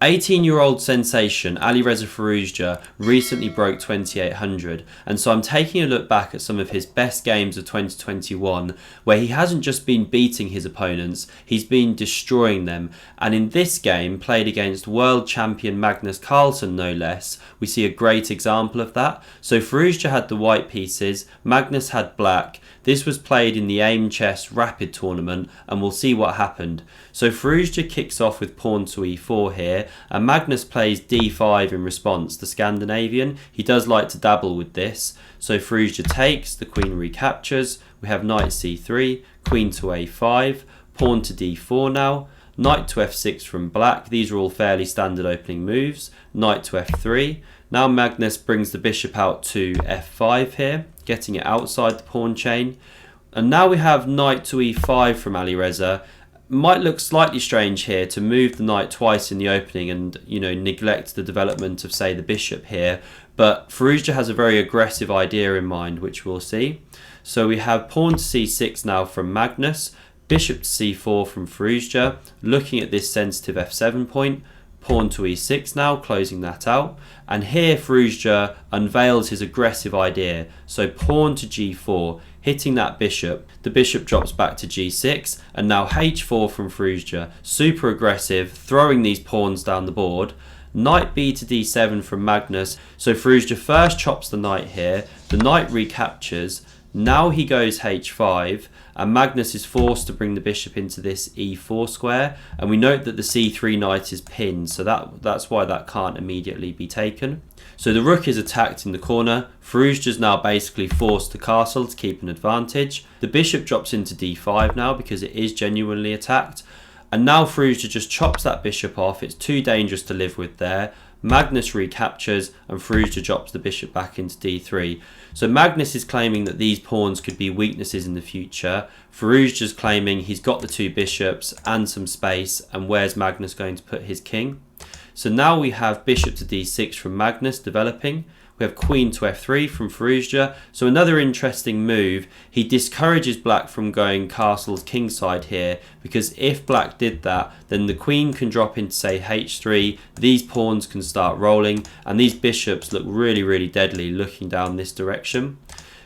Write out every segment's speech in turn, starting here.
18-year-old sensation Alireza Firouzja recently broke 2800, and so I'm taking a look back at some of his best games of 2021 where he hasn't just been beating his opponents, he's been destroying them. And in this game, played against World Champion Magnus Carlsen no less, we see a great example of that. So Firouzja had the white pieces, Magnus had black. This was played in the Aimchess Rapid tournament, and we'll see what happened. So Firouzja kicks off with pawn to e4 here, and Magnus plays d5 in response. The Scandinavian, he does like to dabble with this. So Firouzja takes, the queen recaptures, we have knight c3, queen to a5, pawn to d4 now, knight to f6 from black. These are all fairly standard opening moves. Knight to f3. Now Magnus brings the bishop out to f5 here, getting it outside the pawn chain. And now we have knight to e5 from Alireza. Might look slightly strange here to move the knight twice in the opening and, neglect the development of, say, the bishop here. But Firouzja has a very aggressive idea in mind, which we'll see. So we have pawn to c6 now from Magnus, bishop to c4 from Firouzja, looking at this sensitive f7 point. Pawn to e6 now, closing that out. And here Firouzja unveils his aggressive idea. So pawn to g4, hitting that bishop. The bishop drops back to g6, and now h4 from Firouzja. Super aggressive, throwing these pawns down the board. Knight b to d7 from Magnus. So Firouzja first chops the knight here. The knight recaptures. Now he goes h5, and Magnus is forced to bring the bishop into this e4 square, and we note that the c3 knight is pinned, so that's why that can't immediately be taken. So the rook is attacked in the corner. Firouzja is now basically forced to castle to keep an advantage. The bishop drops into d5 now because it is genuinely attacked, and now Firouzja just chops that bishop off. It's too dangerous to live with there. Magnus recaptures, and Firouzja drops the bishop back into d3. So Magnus is claiming that these pawns could be weaknesses in the future. Firouzja's claiming he's got the two bishops and some space, and where's Magnus going to put his king? So now we have bishop to d6 from Magnus developing. We have queen to f3 from Firouzja. So another interesting move. He discourages black from going castles kingside here, because if black did that, then the queen can drop into, say, h3. These pawns can start rolling, and these bishops look really, really deadly looking down this direction.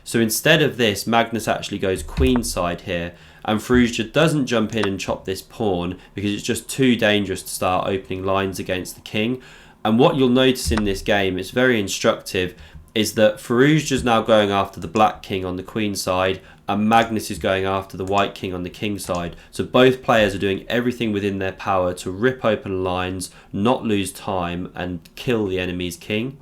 So instead of this, Magnus actually goes queenside here, and Firouzja doesn't jump in and chop this pawn because it's just too dangerous to start opening lines against the king. And what you'll notice in this game, it's very instructive, is that Firouzja is now going after the black king on the queen side, and Magnus is going after the white king on the king side. So both players are doing everything within their power to rip open lines, not lose time, and kill the enemy's king.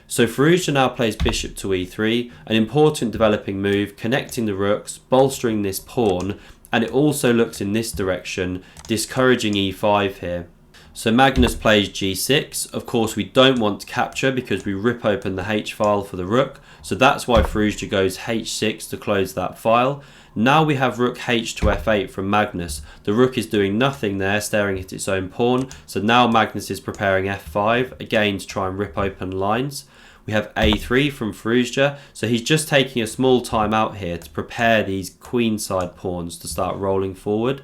So Firouzja now plays bishop to e3, an important developing move, connecting the rooks, bolstering this pawn, and it also looks in this direction, discouraging e5 here. So Magnus plays g6. Of course, we don't want to capture because we rip open the h file for the rook. So that's why Firouzja goes h6 to close that file. Now we have rook h to f8 from Magnus. The rook is doing nothing there, staring at its own pawn. So now Magnus is preparing f5, again to try and rip open lines. We have a3 from Firouzja. So he's just taking a small time out here to prepare these queenside pawns to start rolling forward.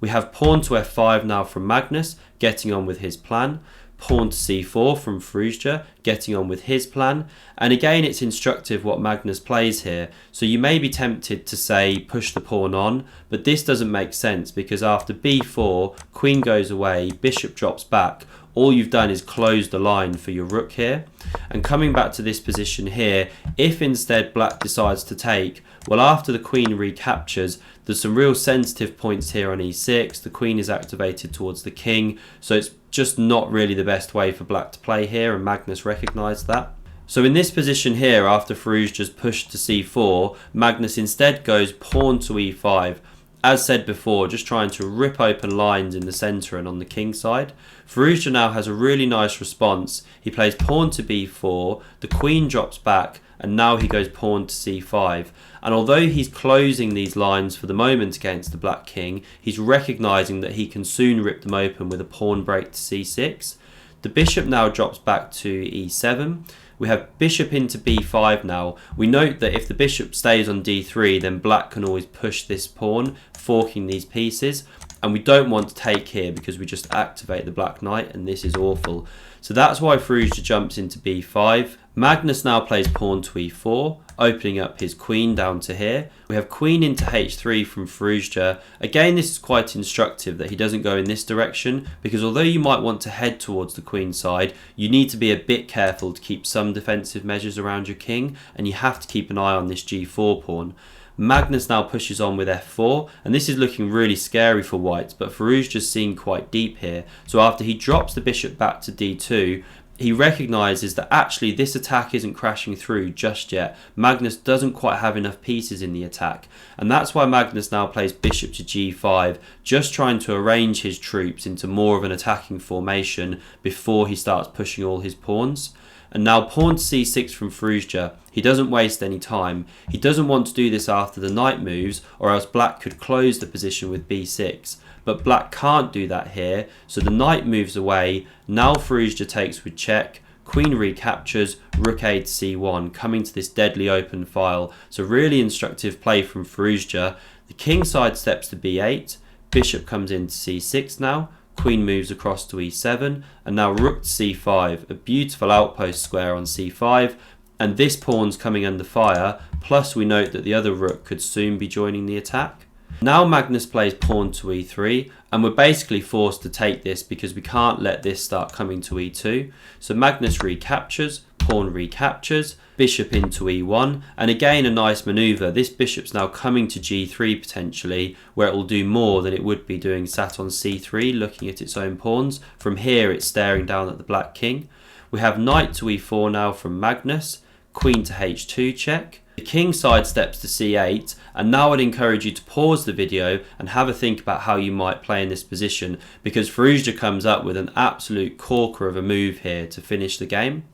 We have pawn to f5 now from Magnus, getting on with his plan. Pawn to c4 from Firouzja, getting on with his plan. And again, it's instructive what Magnus plays here. So you may be tempted to say push the pawn on, but this doesn't make sense because after b4, queen goes away, bishop drops back. All you've done is close the line for your rook here. And coming back to this position here, if instead black decides to take, well, after the queen recaptures, there's some real sensitive points here on e6. The queen is activated towards the king, so it's just not really the best way for black to play here, and Magnus recognised that. So in this position here, after Firouzja's pushed to c4, Magnus instead goes pawn to e5. As said before, just trying to rip open lines in the centre and on the king side. Firouzja now has a really nice response. He plays pawn to b4, the queen drops back, and now he goes pawn to c5. And although he's closing these lines for the moment against the black king, he's recognising that he can soon rip them open with a pawn break to c6. The bishop now drops back to e7. We have bishop into b5 now. We note that if the bishop stays on d3, then black can always push this pawn, forking these pieces. and we don't want to take here because we just activate the black knight, and this is awful. So that's why Firouzja jumps into b5. Magnus now plays pawn to e4, opening up his queen down to here. We have queen into h3 from Firouzja. Again, this is quite instructive that he doesn't go in this direction, because although you might want to head towards the queen side, you need to be a bit careful to keep some defensive measures around your king, and you have to keep an eye on this g4 pawn. Magnus now pushes on with f4, and this is looking really scary for white, but Firouzja's seen quite deep here. So after he drops the bishop back to d2, he recognises that actually this attack isn't crashing through just yet. Magnus doesn't quite have enough pieces in the attack, and that's why Magnus now plays bishop to g5, just trying to arrange his troops into more of an attacking formation before he starts pushing all his pawns. And now pawn to c6 from Firouzja. He doesn't waste any time. He doesn't want to do this after the knight moves, or else black could close the position with b6. But black can't do that here, so the knight moves away. Now Firouzja takes with check, queen recaptures, rook a to c1, coming to this deadly open file. So really instructive play from Firouzja. The king side steps to b8, bishop comes into c6 now, queen moves across to e7, and now rook to c5, a beautiful outpost square on c5, and this pawn's coming under fire, plus we note that the other rook could soon be joining the attack. Now Magnus plays pawn to e3, and we're basically forced to take this because we can't let this start coming to e2. So Magnus recaptures, pawn recaptures, bishop into e1, and again a nice manoeuvre. This bishop's now coming to g3 potentially, where it will do more than it would be doing sat on c3 looking at its own pawns. From here it's staring down at the black king. We have knight to e4 now from Magnus, queen to h2 check. The king side steps to c8, and now I'd encourage you to pause the video and have a think about how you might play in this position, because Firouzja comes up with an absolute corker of a move here to finish the game.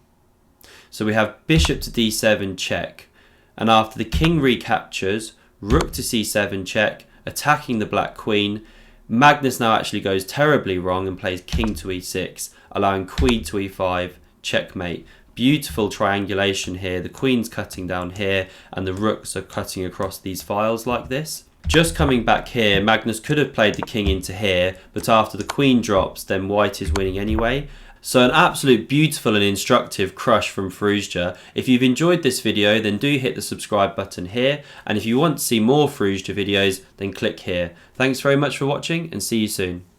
So we have bishop to d7 check, and after the king recaptures, rook to c7 check, attacking the black queen. Magnus now actually goes terribly wrong and plays king to e6, allowing queen to e5, checkmate. Beautiful triangulation here. The queen's cutting down here and the rooks are cutting across these files like this. Just coming back here, Magnus could have played the king into here, but after the queen drops, then white is winning anyway. So an absolute beautiful and instructive crush from Firouzja. If you've enjoyed this video, then do hit the subscribe button here, and if you want to see more Firouzja videos, then click here. Thanks very much for watching, and see you soon.